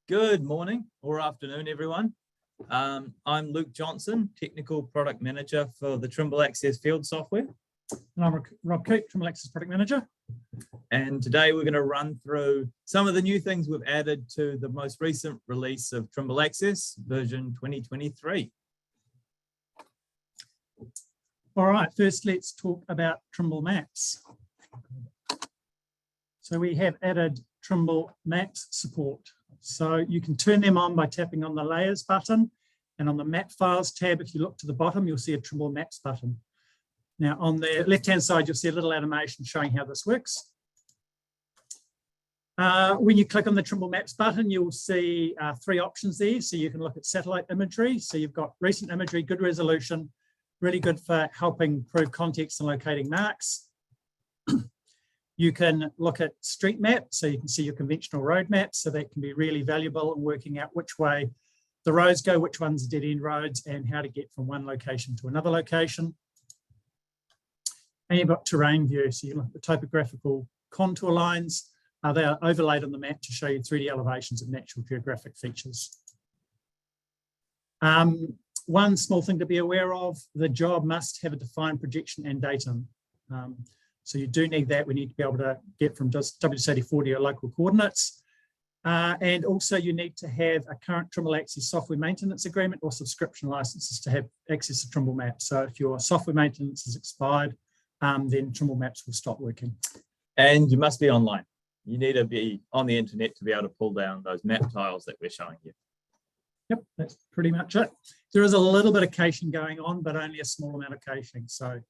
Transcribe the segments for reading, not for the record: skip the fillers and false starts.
Good morning or afternoon, everyone. I'm Luke Johnson, Technical Product Manager for the Trimble Access field software. And I'm Rob Koot, Trimble Access Product Manager. And today we're going to run through some of the new things we've added to the most recent release of Trimble Access, version 2023. All right, first let's talk about Trimble Maps. So we have added Trimble Maps support. So you can turn them on by tapping on the Layers button, and on the Map Files tab, if you look to the bottom, you'll see a Trimble Maps button. Now on the left-hand side, you'll see a little animation showing how this works. When you click on the Trimble Maps button, you'll see three options there. So you can look at satellite imagery. So you've got recent imagery, good resolution, really good for helping improve context and locating marks. You can look at street maps, so you can see your conventional road maps, so that can be really valuable in working out which way the roads go, which ones are dead-end roads, and how to get from one location to another location. And you've got terrain view, so you look at the topographical contour lines. They are overlaid on the map to show you 3D elevations of natural geographic features. One small thing to be aware of, the job must have a defined projection and datum. So you do need that. We need to be able to get from just W84 to your local coordinates. And also you need to have a current Trimble Access software maintenance agreement or subscription licenses to have access to Trimble Maps. So if your software maintenance is expired, then Trimble Maps will stop working. And you must be online. You need to be on the internet to be able to pull down those map tiles that we're showing you. Yep, that's pretty much it. There is a little bit of caching going on, but only a small amount of caching. So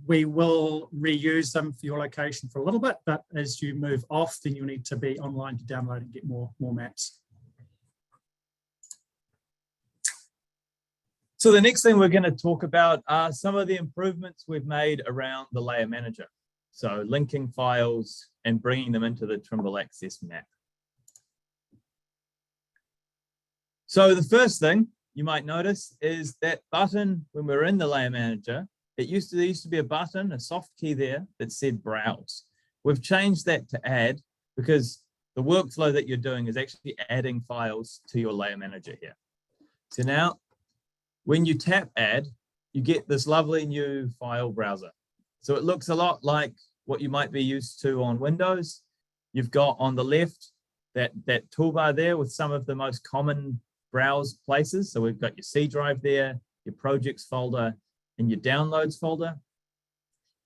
we will reuse them for your location for a little bit, but as you move off, then you'll need to be online to download and get more maps. So the next thing we're going to talk about are some of the improvements we've made around the layer manager. So linking files and bringing them into the Trimble Access map. So the first thing you might notice is that button when we're in the layer manager. There used to be a button, a soft key there that said browse. We've changed that to add because the workflow that you're doing is actually adding files to your layer manager here. So now when you tap add, you get this lovely new file browser. So it looks a lot like what you might be used to on Windows. You've got on the left that toolbar there with some of the most common browse places. So we've got your C drive there, your projects folder, in your downloads folder,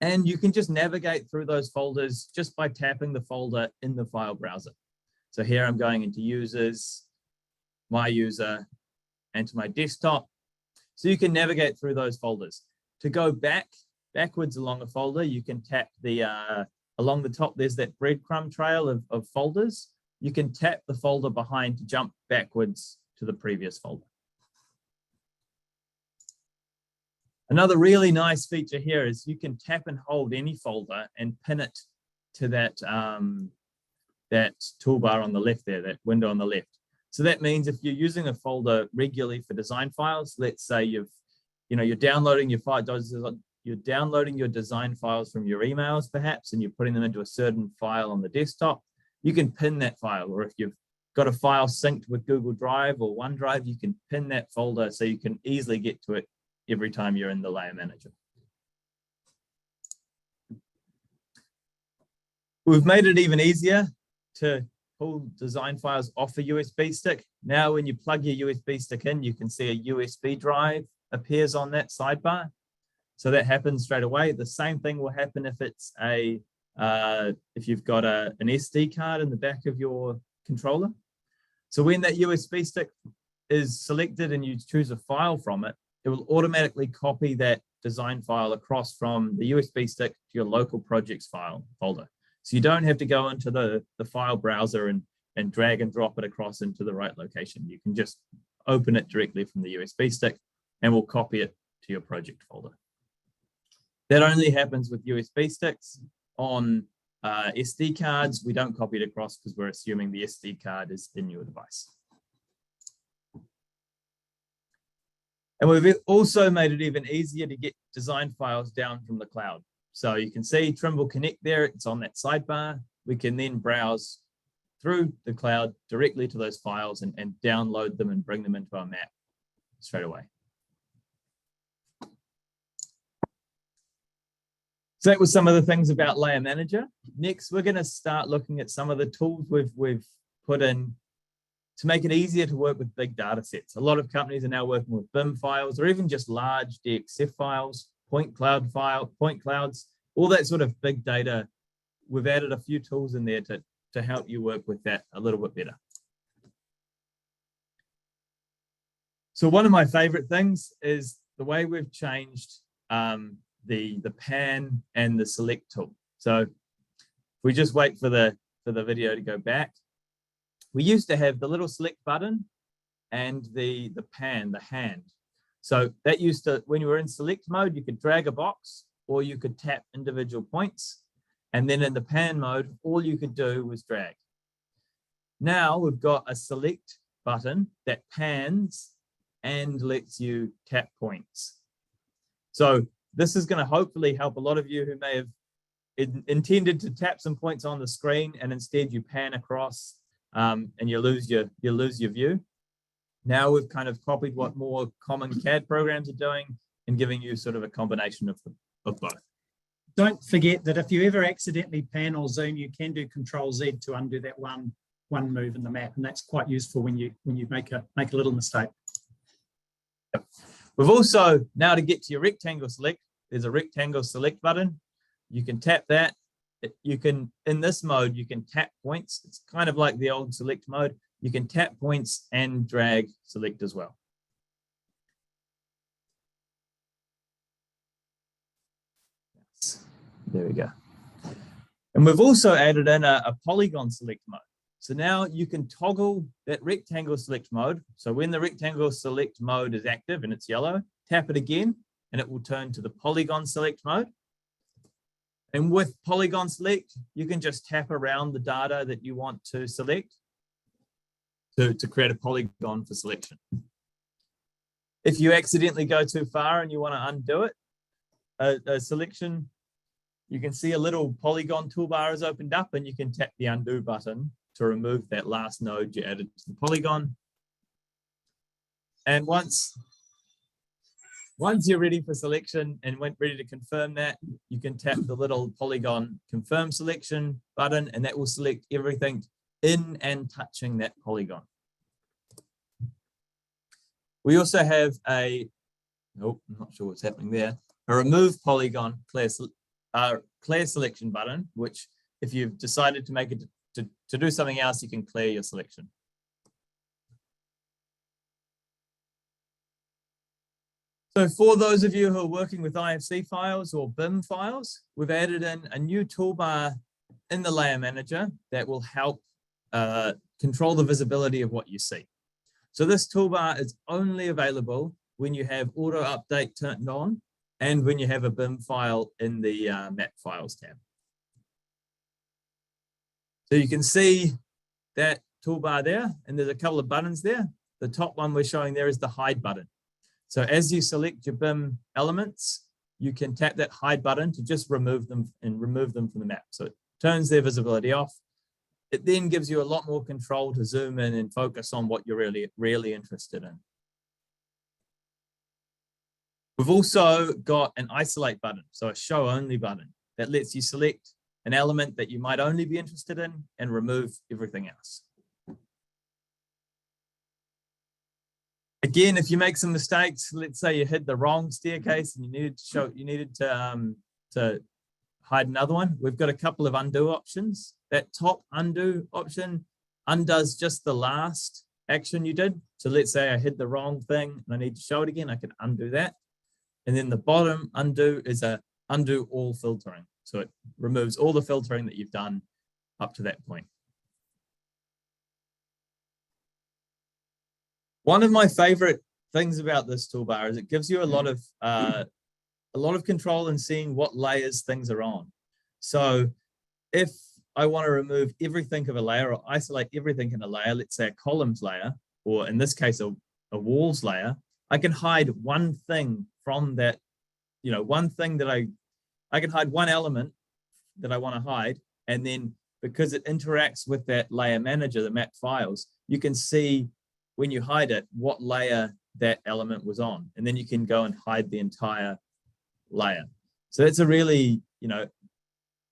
and you can just navigate through those folders just by tapping the folder in the file browser. So here I'm going into users, my user, and to my desktop. So you can navigate through those folders. To go backwards along a folder, you can tap the along the top, there's that breadcrumb trail of folders. You can tap the folder behind to jump backwards to the previous folder. Another really nice feature here is you can tap and hold any folder and pin it to that, that toolbar on the left there, that window on the left. So that means if you're using a folder regularly for design files, let's say you're downloading you're downloading your design files from your emails perhaps, and you're putting them into a certain file on the desktop, you can pin that file. Or if you've got a file synced with Google Drive or OneDrive, you can pin that folder so you can easily get to it every time you're in the layer manager. We've made it even easier to pull design files off a USB stick. Now, when you plug your USB stick in, you can see a USB drive appears on that sidebar. So that happens straight away. The same thing will happen if it's if you've got an SD card in the back of your controller. So when that USB stick is selected and you choose a file from it, it will automatically copy that design file across from the USB stick to your local projects folder. So you don't have to go into the file browser and drag and drop it across into the right location. You can just open it directly from the USB stick and we'll copy it to your project folder. That only happens with USB sticks. On SD cards, we don't copy it across because we're assuming the SD card is in your device. And we've also made it even easier to get design files down from the cloud. So you can see Trimble Connect there, it's on that sidebar. We can then browse through the cloud directly to those files and download them and bring them into our map straight away. So that was some of the things about Layer Manager. Next, we're going to start looking at some of the tools we've put in to make it easier to work with big data sets. A lot of companies are now working with BIM files or even just large DXF files, point clouds, all that sort of big data. We've added a few tools in there to help you work with that a little bit better. So one of my favorite things is the way we've changed the pan and the select tool. So if we just wait for the video to go back, we used to have the little select button and the pan, the hand. So that used to, when you were in select mode, you could drag a box or you could tap individual points. And then in the pan mode, all you could do was drag. Now we've got a select button that pans and lets you tap points. So this is going to hopefully help a lot of you who may have intended to tap some points on the screen and instead you pan across and you lose your view. Now we've kind of copied what more common CAD programs are doing and giving you sort of a combination of both. Don't forget that if you ever accidentally pan or zoom, you can do Control-Z to undo that one move in the map, and that's quite useful when you make a little mistake. Yep. We've also, now to get to your rectangle select, there's a rectangle select button. You can tap that. You can, in this mode, you can tap points. It's kind of like the old select mode. You can tap points and drag select as well. There we go. And we've also added in a polygon select mode. So now you can toggle that rectangle select mode. So when the rectangle select mode is active and it's yellow, tap it again and it will turn to the polygon select mode. And with polygon select, you can just tap around the data that you want to select to create a polygon for selection. If you accidentally go too far and you want to undo it, a selection, you can see a little polygon toolbar is opened up and you can tap the undo button to remove that last node you added to the polygon. And once you're ready for selection and ready to confirm that, you can tap the little polygon confirm selection button and that will select everything in and touching that polygon. We also have I'm not sure what's happening there, a remove polygon clear selection button, which if you've decided to make it to do something else, you can clear your selection. So for those of you who are working with IFC files or BIM files, we've added in a new toolbar in the Layer Manager that will help control the visibility of what you see. So this toolbar is only available when you have auto update turned on and when you have a BIM file in the Map Files tab. So you can see that toolbar there, and there's a couple of buttons there. The top one we're showing there is the hide button. So as you select your BIM elements, you can tap that hide button to just remove them from the map. So it turns their visibility off. It then gives you a lot more control to zoom in and focus on what you're really interested in. We've also got an isolate button, so a show only button that lets you select an element that you might only be interested in and remove everything else. Again, if you make some mistakes, let's say you hit the wrong staircase and you needed to hide another one, we've got a couple of undo options. That top undo option undoes just the last action you did. So let's say I hit the wrong thing and I need to show it again, I can undo that. And then the bottom undo is a undo all filtering. So it removes all the filtering that you've done up to that point. One of my favorite things about this toolbar is it gives you a lot of control in seeing what layers things are on. So if I want to remove everything of a layer or isolate everything in a layer, let's say a columns layer, or in this case, a walls layer, I can hide one thing from that, one thing that I can hide one element that I want to hide, and then because it interacts with that layer manager, the map files, you can see when you hide it, what layer that element was on. And then you can go and hide the entire layer. So it's a really,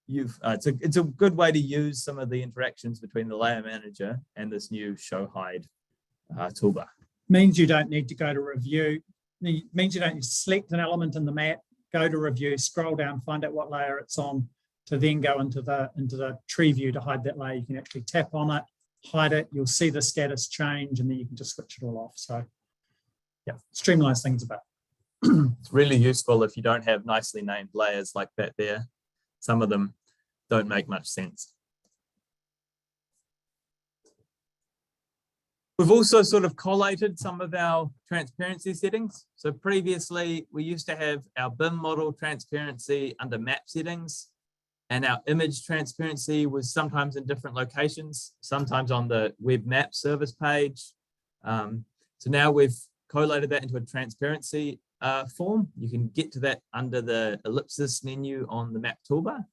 it's a good way to use some of the interactions between the layer manager and this new show hide toolbar. Means you don't need to go to review. It means you don't need to select an element in the map, go to review, scroll down, find out what layer it's on, to then go into the tree view to hide that layer. You can actually tap on it, hide it, you'll see the status change, and then you can just switch it all off. So yeah, streamlines things a bit. It's really useful if you don't have nicely named layers like that there. Some of them don't make much sense. We've also sort of collated some of our transparency settings. So previously, we used to have our BIM model transparency under map settings, and our image transparency was sometimes in different locations, sometimes on the web map service page. So now we've collated that into a transparency form. You can get to that under the ellipsis menu on the map toolbar.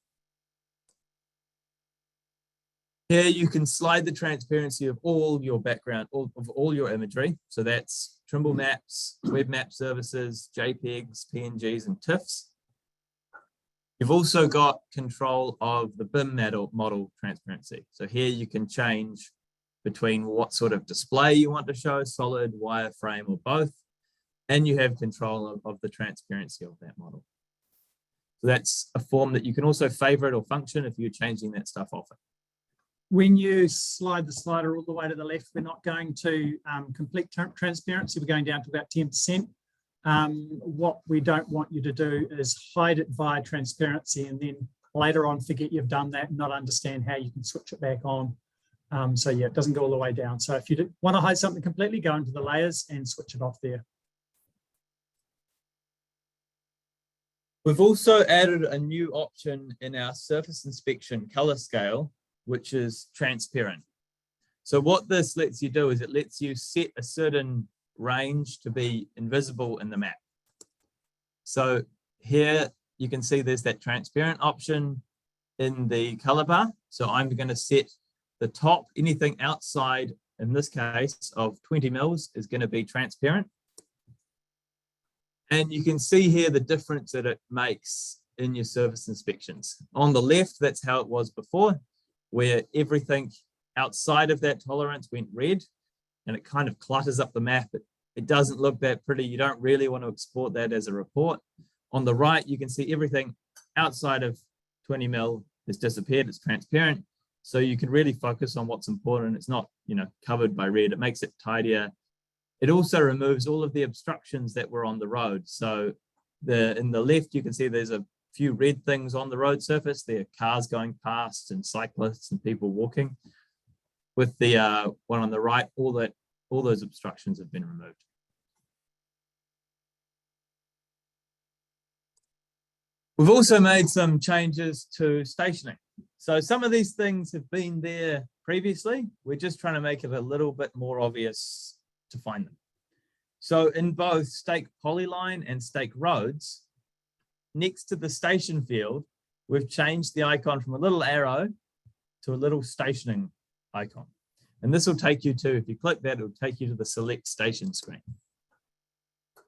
Here you can slide the transparency of all your background, of all your imagery. So that's Trimble Maps, Web Map Services, JPEGs, PNGs, and TIFFs. You've also got control of the BIM model transparency. So here you can change between what sort of display you want to show, solid, wireframe, or both. And you have control of the transparency of that model. So that's a form that you can also favorite or function if you're changing that stuff often. When you slide the slider all the way to the left, we're not going to complete transparency. We're going down to about 10%. What we don't want you to do is hide it via transparency and then later on forget you've done that and not understand how you can switch it back on. So yeah, it doesn't go all the way down. So if you want to hide something completely, go into the layers and switch it off there. We've also added a new option in our surface inspection color scale, which is transparent. So what this lets you do is it lets you set a certain range to be invisible in the map. So here you can see there's that transparent option in the color bar. So I'm going to set the top, anything outside, in this case, of 20 mils is going to be transparent. And you can see here the difference that it makes in your surface inspections. On the left, that's how it was before, where everything outside of that tolerance went red, and it kind of clutters up the map. It doesn't look that pretty. You don't really want to export that as a report. On the right, you can see everything outside of 20 mil has disappeared. It's transparent. So you can really focus on what's important. It's not, covered by red. It makes it tidier. It also removes all of the obstructions that were on the road. So in the left, you can see there's a few red things on the road surface. There are cars going past and cyclists and people walking. With the one on the right, all those obstructions have been removed. We've also made some changes to stationing. So some of these things have been there previously. We're just trying to make it a little bit more obvious to find them. So in both stake polyline and stake roads, next to the station field, we've changed the icon from a little arrow to a little stationing icon. And this will take you to, if you click that, it'll take you to the select station screen.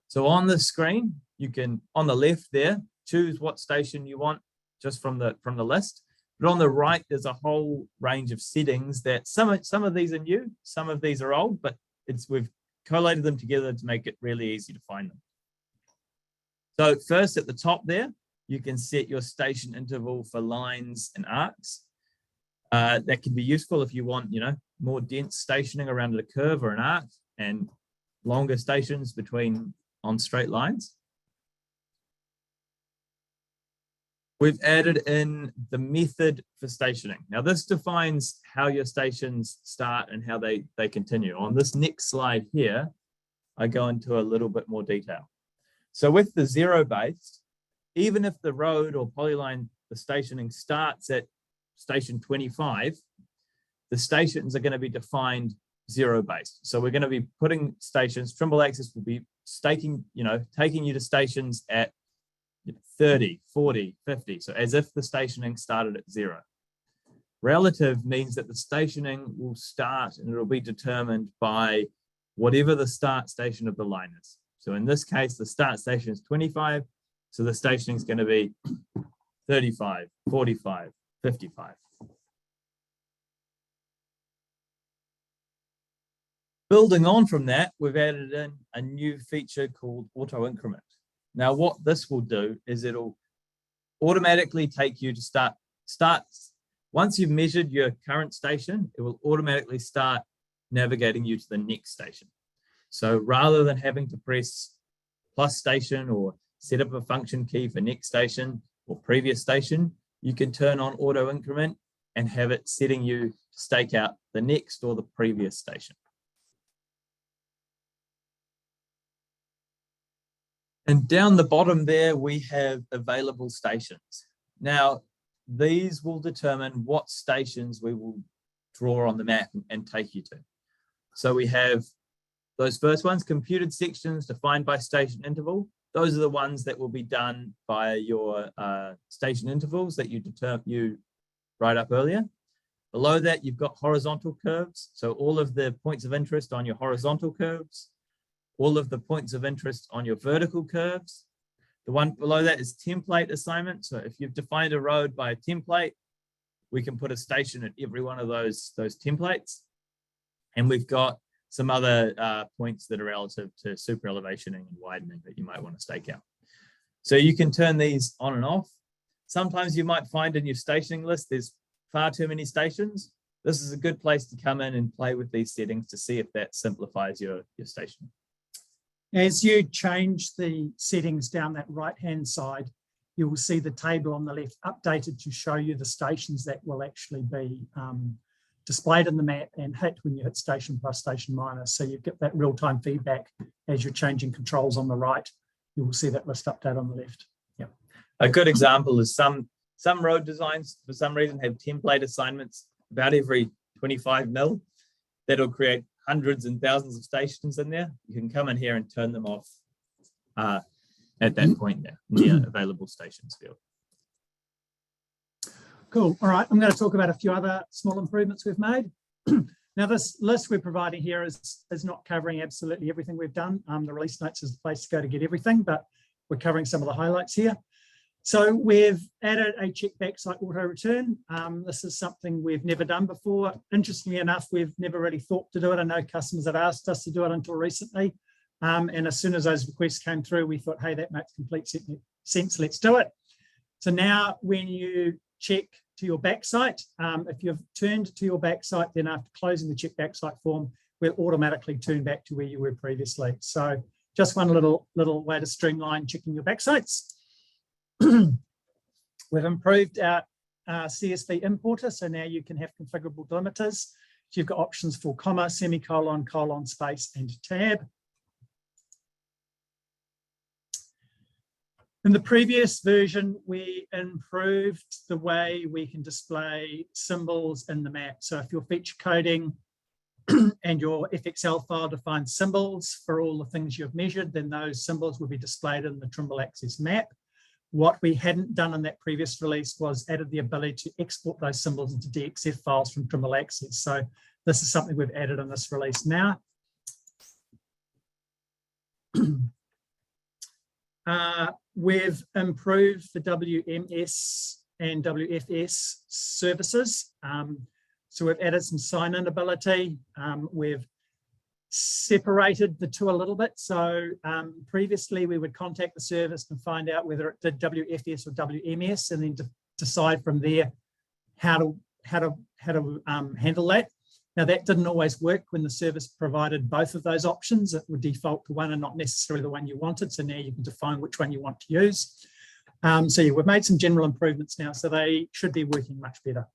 So on the screen, you can, on the left there, choose what station you want just from the list. But on the right, there's a whole range of settings that some of these are new, some of these are old, but we've collated them together to make it really easy to find them. So first at the top there, you can set your station interval for lines and arcs. That can be useful if you want, more dense stationing around a curve or an arc and longer stations on straight lines. We've added in the method for stationing. Now this defines how your stations start and how they continue. On this next slide here, I go into a little bit more detail. So with the zero based, even if the road or polyline, the stationing starts at station 25, the stations are going to be defined zero based. So we're going to be putting stations, Trimble Access will be taking you to stations at 30, 40, 50. So as if the stationing started at 0. Relative means that the stationing will start and it'll be determined by whatever the start station of the line is. So in this case, the start station is 25. So the stationing is going to be 35, 45, 55. Building on from that, we've added in a new feature called auto increment. Now, what this will do is it'll automatically take you to start. Once you've measured your current station, it will automatically start navigating you to the next station. So rather than having to press plus station or set up a function key for next station or previous station, you can turn on auto increment and have it setting you to stake out the next or the previous station. And down the bottom there, we have available stations. Now, these will determine what stations we will draw on the map and take you to. So we have those first ones, computed sections defined by station interval. Those are the ones that will be done by your station intervals that you write up earlier. Below that, you've got horizontal curves. So all of the points of interest on your horizontal curves, all of the points of interest on your vertical curves. The one below that is template assignment. So if you've defined a road by a template, we can put a station at every one of those templates. And we've got some other points that are relative to super elevationing and widening that you might want to stake out. So you can turn these on and off. Sometimes you might find in your stationing list, there's far too many stations. This is a good place to come in and play with these settings to see if that simplifies your station. As you change the settings down that right-hand side, you will see the table on the left updated to show you the stations that will actually be displayed in the map and hit when you hit station plus, station minus. So you get that real-time feedback as you're changing controls on the right. You will see that list update on the left. Yeah. A good example is some road designs, for some reason, have template assignments about every 25 mil. That'll create hundreds and thousands of stations in there. You can come in here and turn them off at that point there, near available stations field. Cool. All right, I'm going to talk about a few other small improvements we've made. Now, this list we're providing here is not covering absolutely everything we've done. The release notes is the place to go to get everything, but we're covering some of the highlights here. So we've added a check backside auto return. This is something we've never done before. Interestingly enough, we've never really thought to do it. I know customers have asked us to do it until recently. And as soon as those requests came through, we thought, hey, that makes complete sense. Let's do it. So now when you check to your backside, if you've turned to your backside, then after closing the check backside form, we'll automatically turn back to where you were previously. So just one little way to streamline checking your backsides. We've improved our CSV importer, so now you can have configurable delimiters. So you've got options for comma, semicolon, colon, space, and tab. In the previous version, we improved the way we can display symbols in the map. So if you're feature coding and your FXL file defines symbols for all the things you've measured, then those symbols will be displayed in the Trimble Access map. What we hadn't done in that previous release was added the ability to export those symbols into DXF files from Trimble Access. So this is something we've added in this release now. We've improved the WMS and WFS services. So we've added some sign-in ability. We've separated the two a little bit. So previously we would contact the service and find out whether it did WFS or WMS, and then decide from there how to handle that. Now that didn't always work when the service provided both of those options. It would default to one and not necessarily the one you wanted. So now you can define which one you want to use. So yeah, we've made some general improvements now, so they should be working much better.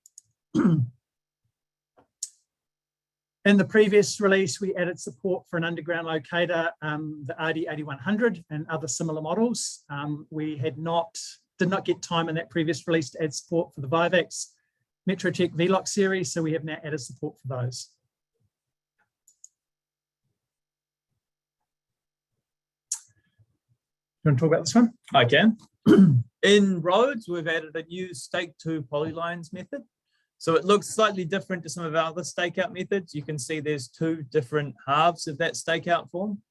In the previous release, we added support for an underground locator, the RD8100 and other similar models. We did not get time in that previous release to add support for the Vivax MetroTech VLOC series, so we have now added support for those. You want to talk about this one? I can. In roads, we've added a new stake to polylines method. So it looks slightly different to some of our other stakeout methods. You can see there's two different halves of that stakeout form.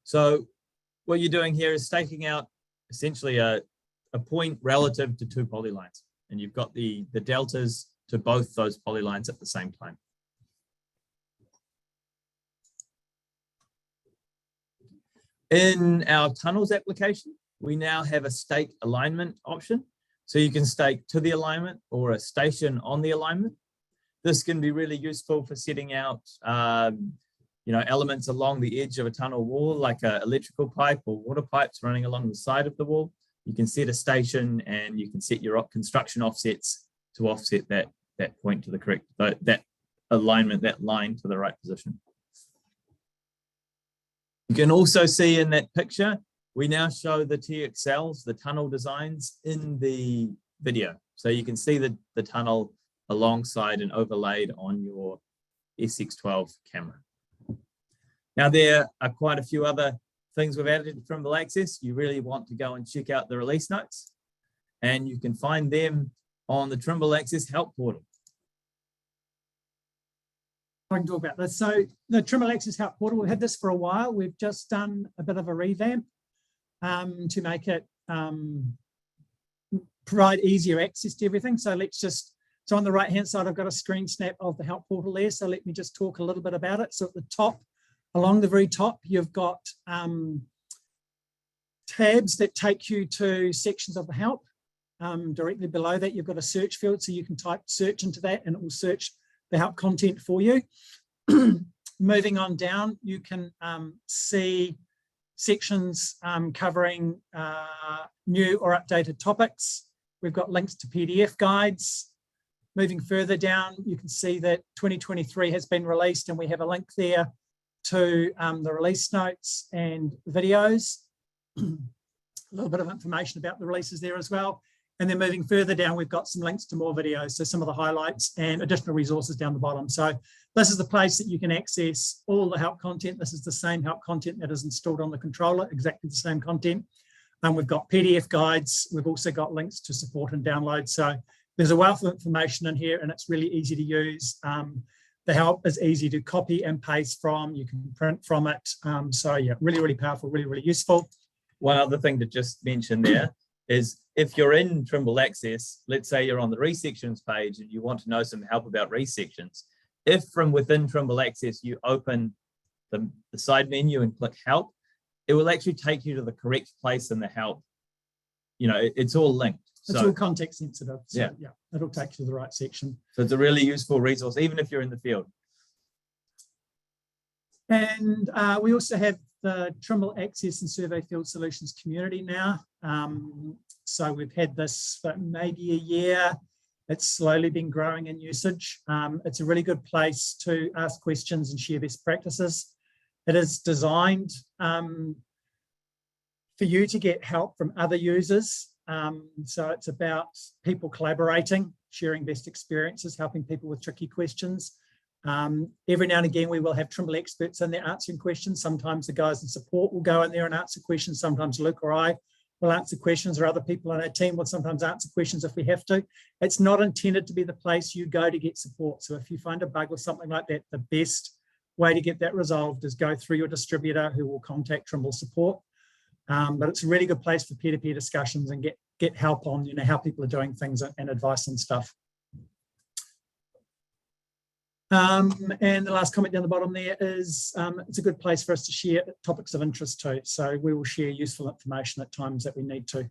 So what you're doing here is staking out essentially a point relative to two polylines. And you've got the deltas to both those polylines at the same time. In our tunnels application, we now have a stake alignment option. So you can stake to the alignment or a station on the alignment. This can be really useful for setting out elements along the edge of a tunnel wall, like an electrical pipe or water pipes running along the side of the wall. You can set a station and you can set your construction offsets to offset that point to the correct, that alignment, that line to the right position. You can also see in that picture, we now show the TXLs, the tunnel designs in the video. So you can see the tunnel alongside and overlaid on your SX12 camera. Now there are quite a few other things we've added to Trimble Access. You really want to go and check out the release notes, and you can find them on the Trimble Access help portal. I can talk about this. So the Trimble Access help portal, we've had this for a while. We've just done a bit of a revamp to make it provide easier access to everything. So so on the right hand side, I've got a screen snap of the help portal there. So let me just talk a little bit about it. So at the top, along the very top, you've got tabs that take you to sections of the help. Directly below that, you've got a search field, so you can type search into that and it will search the help content for you. Moving on down, you can see sections covering new or updated topics. We've got links to PDF guides. Moving further down, you can see that 2023 has been released and we have a link there to the release notes and videos. A little bit of information about the releases there as well. And then moving further down, we've got some links to more videos. So some of the highlights and additional resources down the bottom. So this is the place that you can access all the help content. This is the same help content that is installed on the controller, exactly the same content. And we've got PDF guides. We've also got links to support and download. So there's a wealth of information in here and it's really easy to use. The help is easy to copy and paste from. You can print from it. So yeah, really, really powerful, really, really useful. One other thing to just mention there is if you're in Trimble Access, let's say you're on the resections page and you want to know some help about resections. If from within Trimble Access you open the side menu and click help, it will actually take you to the correct place in the help. It's all linked. It's all context sensitive. So yeah, it'll take you to the right section. So it's a really useful resource, even if you're in the field. And we also have the Trimble Access and Survey Field Solutions community now. So we've had this for maybe a year. It's slowly been growing in usage. It's a really good place to ask questions and share best practices. It is designed for you to get help from other users. So it's about people collaborating, sharing best experiences, helping people with tricky questions. Every now and again, we will have Trimble experts in there answering questions. Sometimes the guys in support will go in there and answer questions. Sometimes Luke or I will answer questions, or other people on our team will sometimes answer questions if we have to. It's not intended to be the place you go to get support. So if you find a bug or something like that, the best way to get that resolved is go through your distributor who will contact Trimble support. But it's a really good place for peer-to-peer discussions and get help on how people are doing things and advice and stuff. And the last comment down the bottom there is it's a good place for us to share topics of interest too. So we will share useful information at times that we need to.